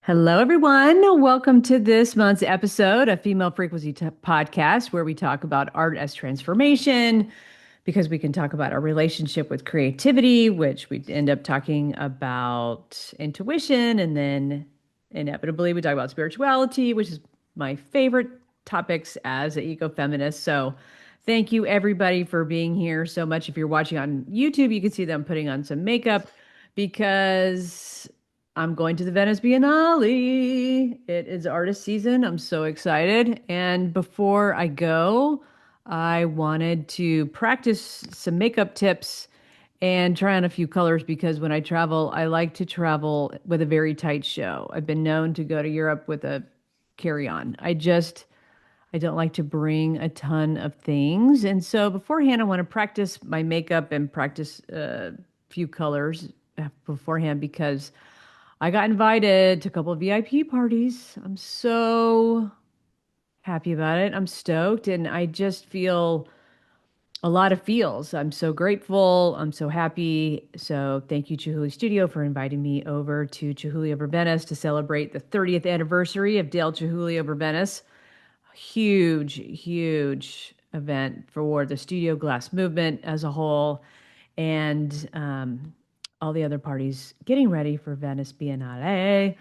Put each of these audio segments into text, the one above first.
Hello, everyone. Welcome to this month's episode of Female Frequency Podcast, where we talk about art as transformation, because we can talk about our relationship with creativity, which we end up talking about intuition, and then inevitably we talk about spirituality, which is my favorite topics as an eco-feminist. So thank you, everybody, for being here so much. If you're watching on YouTube, you can see them putting on some makeup because I'm going to the Venice Biennale. It is artist season. I'm so excited. And before I go, I wanted to practice some makeup tips and try on a few colors because when I travel, I like to travel with a very tight show. I've been known to go to Europe with a carry-on. I don't like to bring a ton of things. And so beforehand, I want to practice my makeup and practice a few colors beforehand because I got invited to a couple of VIP parties. I'm so happy about it. I'm stoked and I just feel a lot of feels. I'm so grateful. I'm so happy. So thank you, Chihuly Studio, for inviting me over to Chihuly over Venice to celebrate the 30th anniversary of Dale Chihuly over Venice. Huge, huge event for the studio glass movement as a whole and all the other parties getting ready for Venice Biennale.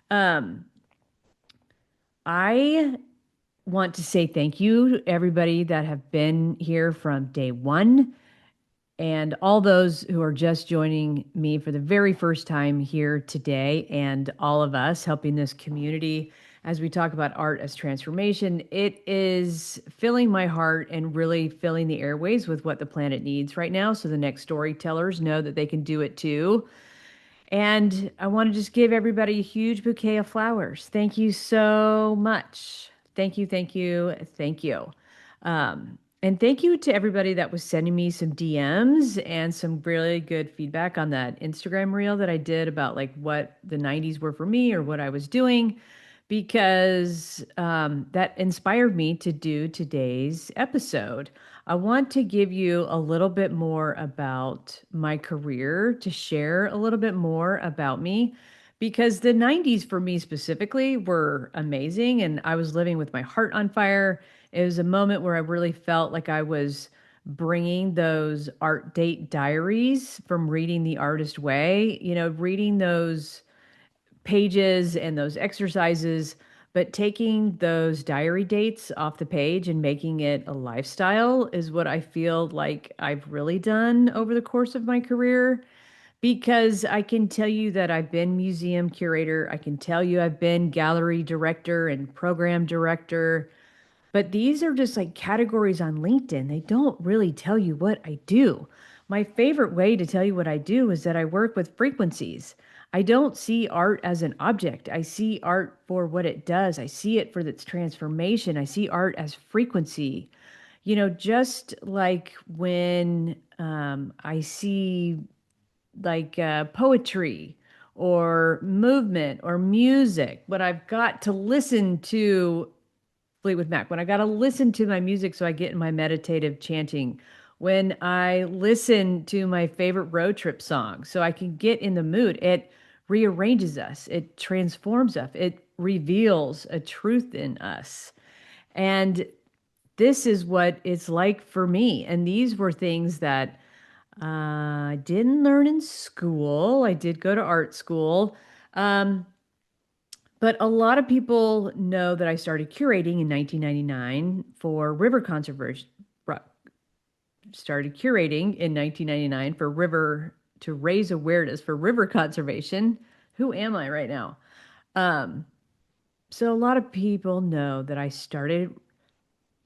Um, I want to say thank you to everybody that have been here from day one and all those who are just joining me for the very first time here today, and all of us helping this community as we talk about art as transformation. It is filling my heart and really filling the airways with what the planet needs right now. So the next storytellers know that they can do it too. And I want to just give everybody a huge bouquet of flowers. Thank you so much. Thank you, thank you, thank you. And thank you to everybody that was sending me some DMs and some really good feedback on that Instagram reel that I did about like what the 90s were for me or what I was doing, because that inspired me to do today's episode. I want to give you a little bit more about my career, to share a little bit more about me, because the 90s for me specifically were amazing and I was living with my heart on fire. It was a moment where I really felt like I was bringing those art date diaries from reading The Artist Way, reading those pages and those exercises, but taking those diary dates off the page and making it a lifestyle is what I feel like I've really done over the course of my career. Because I can tell you that I've been museum curator, I can tell you I've been gallery director and program director, but these are just like categories on LinkedIn. They don't really tell you what I do. My favorite way to tell you what I do is that I work with frequencies. I don't see art as an object. I see art for what it does. I see it for its transformation. I see art as frequency. Just like when I see like poetry or movement or music, but I've got to listen to Fleetwood Mac, when I got to listen to my music so I get in my meditative chanting, when I listen to my favorite road trip song so I can get in the mood, it rearranges us, it transforms us, it reveals a truth in us. And this is what it's like for me. And these were things that I didn't learn in school. I did go to art school. Um, but a lot of people know that I started curating in 1999 for river conservation. Started curating in 1999 for river to raise awareness for river conservation. Who am I right now? Um, so a lot of people know that I started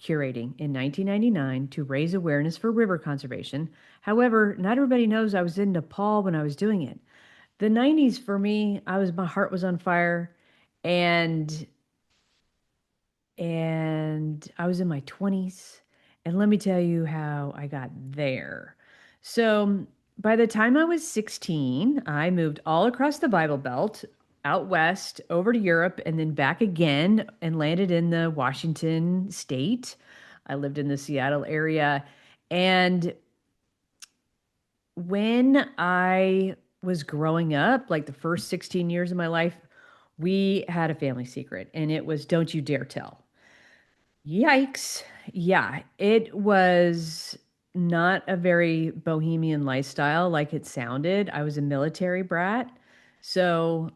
curating in 1999 to raise awareness for river conservation. However, not everybody knows I was in Nepal when I was doing it. The 90s for me, my heart was on fire, and I was in my 20s. And let me tell you how I got there. So, by the time I was 16, I moved all across the Bible Belt, out west, over to Europe, and then back again and landed in the Washington state. I lived in the Seattle area. And when I was growing up, like the first 16 years of my life, We had a family secret, and it was don't you dare tell. Yikes. Yeah, it was not a very bohemian lifestyle like it sounded. I was a military brat. So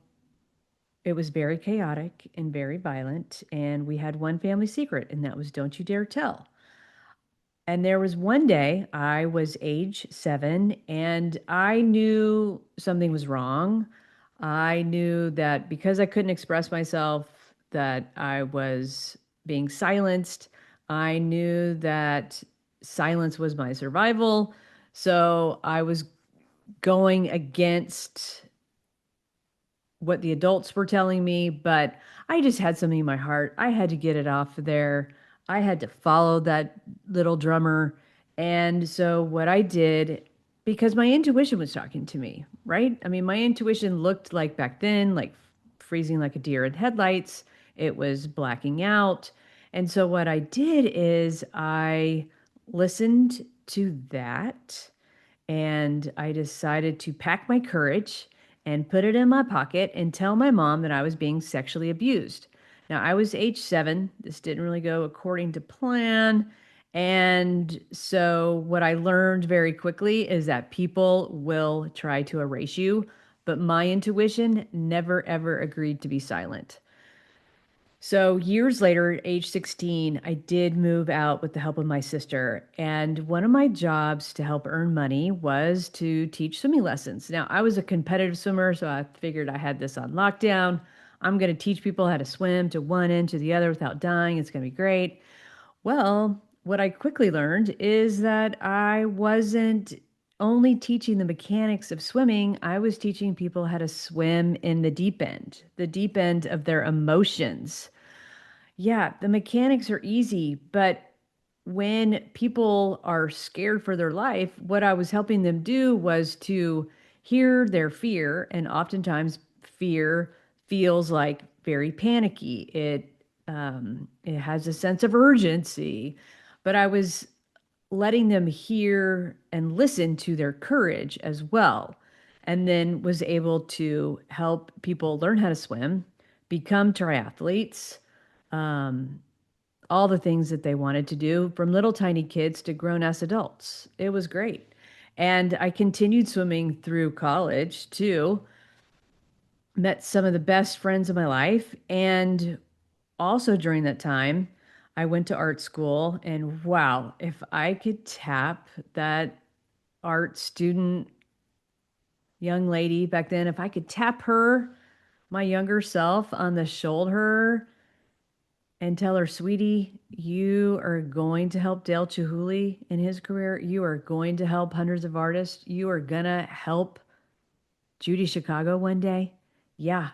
it was very chaotic and very violent. And we had one family secret, and that was don't you dare tell. And there was one day I was age 7 and I knew something was wrong. I knew that because I couldn't express myself, that I was being silenced. I knew that silence was my survival. So I was going against what the adults were telling me, but I just had something in my heart. I had to get it off there. I had to follow that little drummer. And so what I did, because my intuition was talking to me, right? I mean, my intuition looked like back then, like freezing like a deer in headlights. It was blacking out. And so what I did is I listened to that and I decided to pack my courage and put it in my pocket and tell my mom that I was being sexually abused. Now, I was age 7. This didn't really go according to plan. And so, what I learned very quickly is that people will try to erase you, but my intuition never ever agreed to be silent. So years later, age 16, I did move out with the help of my sister. And one of my jobs to help earn money was to teach swimming lessons. Now, I was a competitive swimmer, so I figured I had this on lockdown. I'm going to teach people how to swim to one end to the other without dying. It's going to be great. Well, what I quickly learned is that I wasn't only teaching the mechanics of swimming, I was teaching people how to swim in the deep end of their emotions. Yeah, the mechanics are easy, but when people are scared for their life, what I was helping them do was to hear their fear, and oftentimes fear feels like very panicky. It has a sense of urgency, but I was letting them hear and listen to their courage as well, and then was able to help people learn how to swim, become triathletes, um, all the things that they wanted to do from little tiny kids to grown ass adults. It was great. And I continued swimming through college too, met some of the best friends of my life. And also during that time, I went to art school. And wow, if I could tap that art student young lady back then, if I could tap her, my younger self, on the shoulder and tell her, sweetie, you are going to help Dale Chihuly in his career. You are going to help hundreds of artists. You are going to help Judy Chicago one day. Yeah.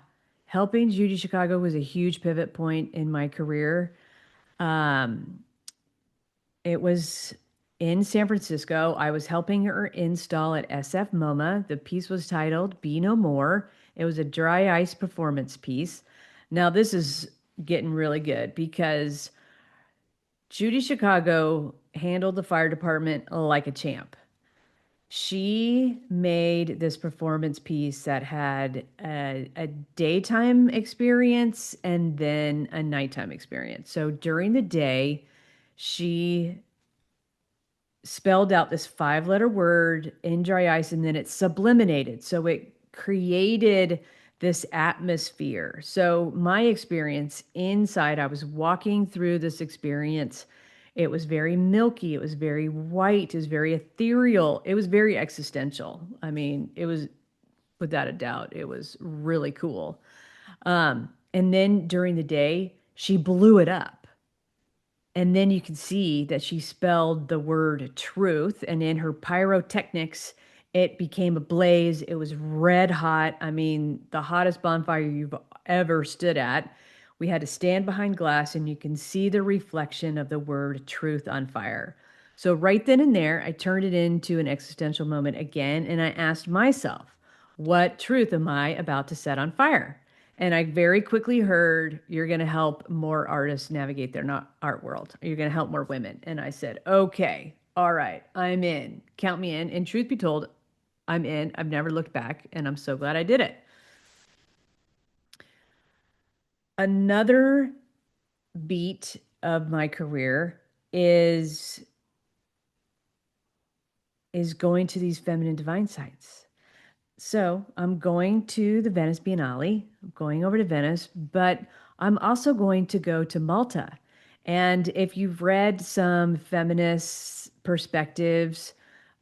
Helping Judy Chicago was a huge pivot point in my career. Um, it was in San Francisco. I was helping her install at SF MoMA. The piece was titled Be No More. It was a dry ice performance piece. Now, this is getting really good because Judy Chicago handled the fire department like a champ. She made this performance piece that had a daytime experience and then a nighttime experience. So during the day, she spelled out this 5 letter word in dry ice and then it subliminated. So it created this atmosphere. So my experience inside, I was walking through this experience. It was very milky. It was very white. It was very ethereal. It was very existential. I mean, it was without a doubt, it was really cool. And then during the day, she blew it up. And then you can see that she spelled the word truth. And in her pyrotechnics, it became a blaze. It was red hot. I mean, the hottest bonfire you've ever stood at. We had to stand behind glass, and you can see the reflection of the word truth on fire. So, right then and there, I turned it into an existential moment again. And I asked myself, what truth am I about to set on fire? And I very quickly heard you're going to help more artists navigate their not art world. You're going to help more women. And I said, okay, all right, I'm in. Count me in. And truth be told, I'm in. I've never looked back, and I'm so glad I did it. Another beat of my career is is going to these feminine divine sites. So I'm going to the Venice Biennale. I'm going over to Venice, but I'm also going to go to Malta. And if you've read some feminist perspectives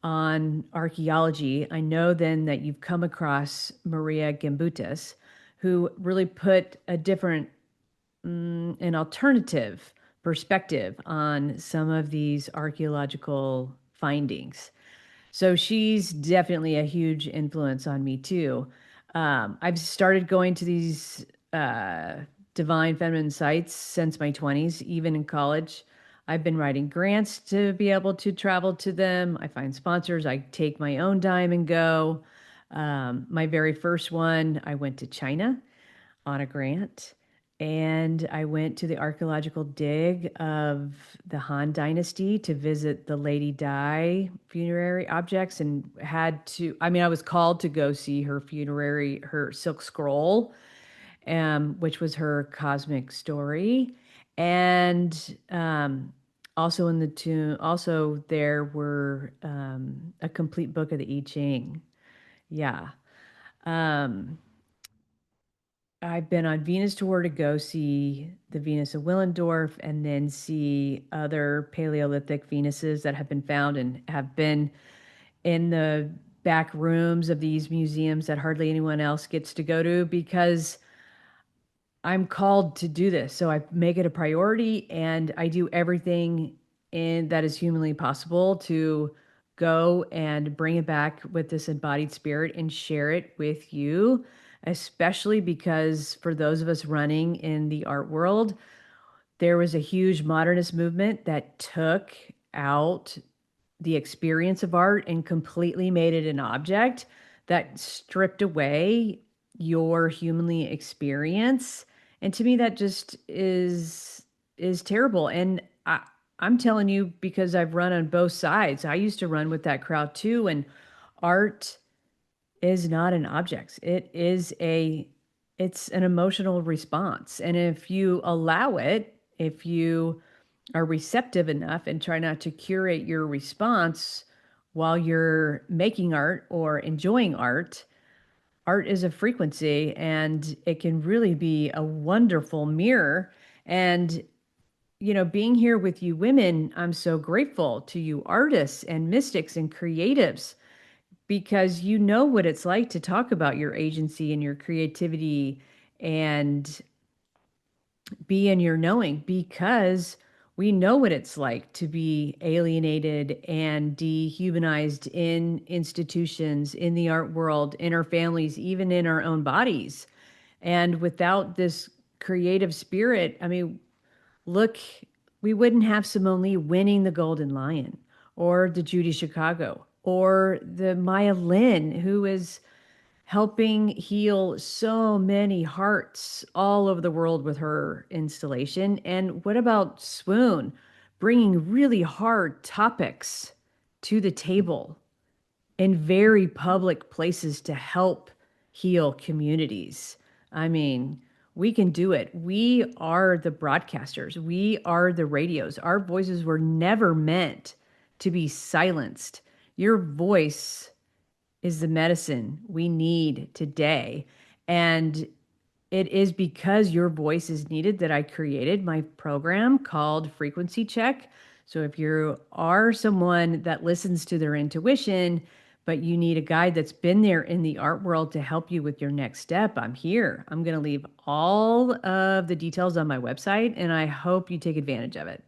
on archaeology, I know then that you've come across Maria Gimbutas, who really put a different, an alternative perspective on some of these archaeological findings. So she's definitely a huge influence on me too. I've started going to these uh, divine feminine sites since my 20s, even in college. I've been writing grants to be able to travel to them. I find sponsors. I take my own dime and go. My very first one, I went to China on a grant. And I went to the archaeological dig of the Han Dynasty to visit the Lady Di funerary objects and had to, I mean, I was called to go see her funerary, her silk scroll, which was her cosmic story. And also in the tomb, also there were a complete book of the I Ching. Yeah. Um, I've been on Venus tour to go see the Venus of Willendorf and then see other Paleolithic Venuses that have been found and have been in the back rooms of these museums that hardly anyone else gets to go to because I'm called to do this. So I make it a priority and I do everything in that is humanly possible to go and bring it back with this embodied spirit and share it with you, especially because for those of us running in the art world, there was a huge modernist movement that took out the experience of art and completely made it an object that stripped away your humanly experience. And to me, that just is terrible. And I'm telling you because I've run on both sides. I used to run with that crowd too, and art is not an object. It's an emotional response. And if you allow it, if you are receptive enough and try not to curate your response while you're making art or enjoying art, art is a frequency and it can really be a wonderful mirror. And, being here with you women, I'm so grateful to you artists and mystics and creatives because you know what it's like to talk about your agency and your creativity and be in your knowing because we know what it's like to be alienated and dehumanized in institutions, in the art world, in our families, even in our own bodies. And without this creative spirit, I mean, look, we wouldn't have Simone Lee winning the Golden Lion or the Judy Chicago or the Maya Lin, who is helping heal so many hearts all over the world with her installation. And what about Swoon bringing really hard topics to the table in very public places to help heal communities? I mean, we can do it. We are the broadcasters, we are the radios. Our voices were never meant to be silenced. Your voice is the medicine we need today. And it is because your voice is needed that I created my program called Frequency Check. So if you are someone that listens to their intuition, but you need a guide that's been there in the art world to help you with your next step, I'm here. I'm going to leave all of the details on my website, and I hope you take advantage of it.